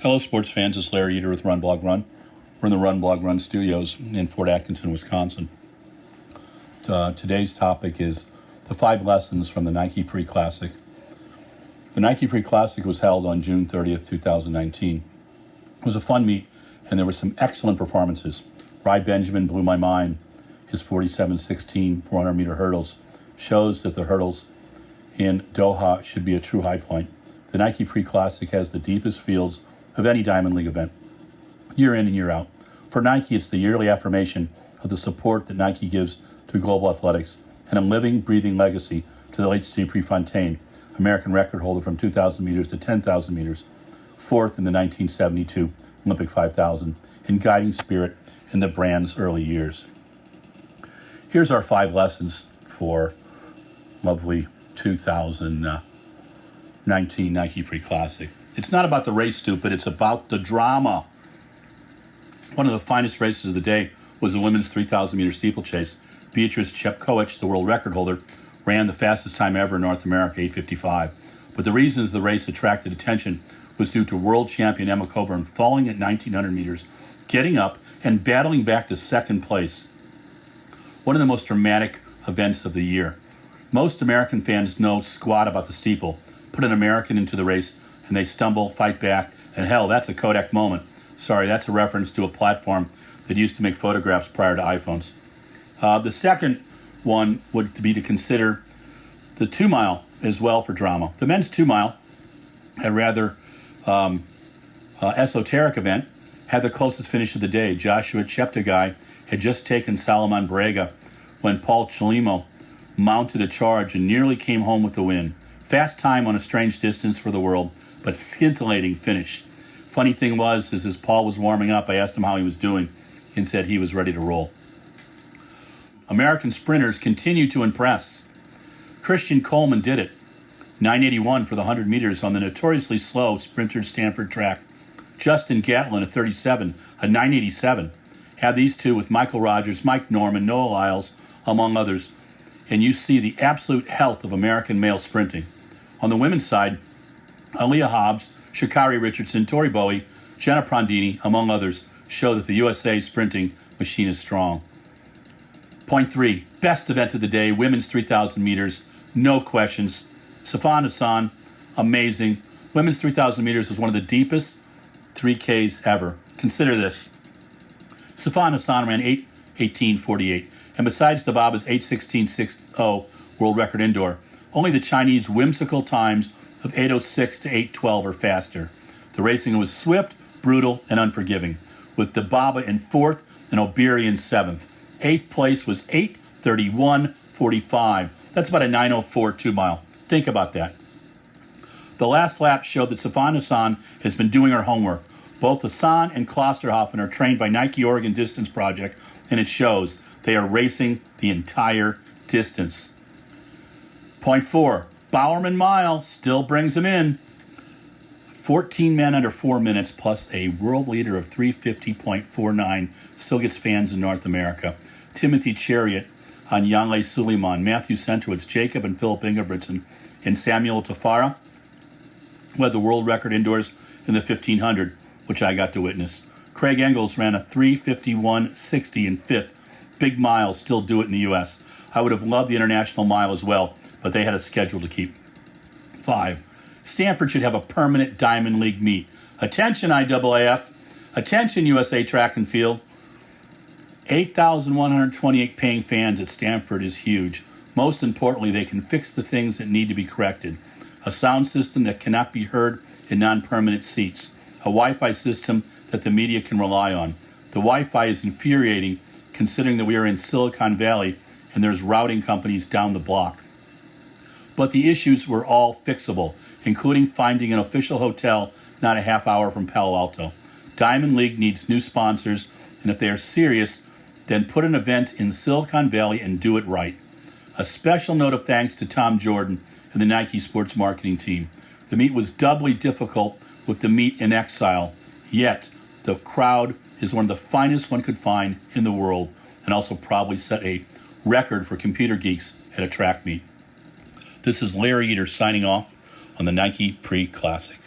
Hello, sports fans. It's Larry Eater with RunBlogRun. We're in the RunBlogRun studios in Fort Atkinson, Wisconsin. Today's topic is the 5 lessons from the Nike Pre-Classic. The Nike Pre-Classic was held on June 30th, 2019. It was a fun meet, and there were some excellent performances. Rai Benjamin blew my mind. His 47.16 400-meter hurdles shows that the hurdles in Doha should be a true high point. The Nike Pre-Classic has the deepest fields of any Diamond League event, year in and year out. For Nike, it's the yearly affirmation of the support that Nike gives to global athletics and a living, breathing legacy to the late Steve Prefontiane, American record holder from 2,000 meters to 10,000 meters, fourth in the 1972 Olympic 5,000, and guiding spirit in the brand's early years. Here's our 5 lessons for lovely 2019 Nike Pre-Classic. It's not about the race, stupid. It's about the drama. One of the finest races of the day was the women's 3,000-meter steeplechase. Beatrice Chepkoech, the world record holder, ran the fastest time ever in North America, 8:55. But the reason the race attracted attention was due to world champion Emma Coburn falling at 1,900 meters, getting up, and battling back to second place. One of the most dramatic events of the year. Most American fans know squat about the steeple. Put an American into the race, and they stumble, fight back, and hell, that's a Kodak moment. Sorry, that's a reference to a platform that used to make photographs prior to iPhones. The second one would be to consider the 2-mile as well for drama. The men's 2-mile, a rather esoteric event, had the closest finish of the day. Joshua Cheptegei had just taken Salomon Brega when Paul Chelimo mounted a charge and nearly came home with the win. Fast time on a strange distance for the world, but scintillating finish. Funny thing was, as Paul was warming up, I asked him how he was doing and said he was ready to roll. American sprinters continue to impress. Christian Coleman did it. 9:81 for the 100 meters on the notoriously slow sprintered Stanford track. Justin Gatlin at 37, a 9:87. Had these two with Michael Rogers, Mike Norman, Noah Lyles, among others, and you see the absolute health of American male sprinting. On the women's side, Aaliyah Hobbs, Sha'Carri Richardson, Tori Bowie, Jenna Prandini, among others, show that the USA sprinting machine is strong. Point 3, best event of the day, women's 3,000 meters, no questions. Sifan Hassan, amazing. Women's 3,000 meters was one of the deepest 3Ks ever. Consider this. Sifan Hassan ran 8:18:48, and besides Dababa's 8:16:60 world record indoor, only the Chinese whimsical times of 8:06 to 8:12 or faster. The racing was swift, brutal, and unforgiving, with Dababa in 4th and Obiri in 7th. 8th place was 8:31:45. That's about a 9:04 2-mile. Think about that. The last lap showed that Sifan Hassan has been doing her homework. Both Hassan and Klosterhoffen are trained by Nike Oregon Distance Project, and it shows. They are racing the entire distance. Point 4, Bowerman Mile still brings him in. 14 men under 4 minutes plus a world leader of 3:50.49 still gets fans in North America. Timothy Chariot on Yanle Suleiman, Matthew Centrowitz, Jacob and Philip Ingebrigtsen, and Samuel Tafara led the world record indoors in the 1,500, which I got to witness. Craig Engels ran a 3:51:60 in 5th. Big miles still do it in the U.S. I would have loved the international mile as well, but they had a schedule to keep. 5, Stanford should have a permanent Diamond League meet. Attention, IAAF. Attention, USA Track and Field. 8,128 paying fans at Stanford is huge. Most importantly, they can fix the things that need to be corrected. A sound system that cannot be heard in non-permanent seats. A Wi-Fi system that the media can rely on. The Wi-Fi is infuriating considering that we are in Silicon Valley and there's routing companies down the block. But the issues were all fixable, including finding an official hotel not a half hour from Palo Alto. Diamond League needs new sponsors, and if they are serious, then put an event in Silicon Valley and do it right. A special note of thanks to Tom Jordan and the Nike sports marketing team. The meet was doubly difficult with the meet in exile, yet the crowd is one of the finest one could find in the world, and also probably set a record for computer geeks at a track meet. This is Larry Eater signing off on the Nike Pre-Classic.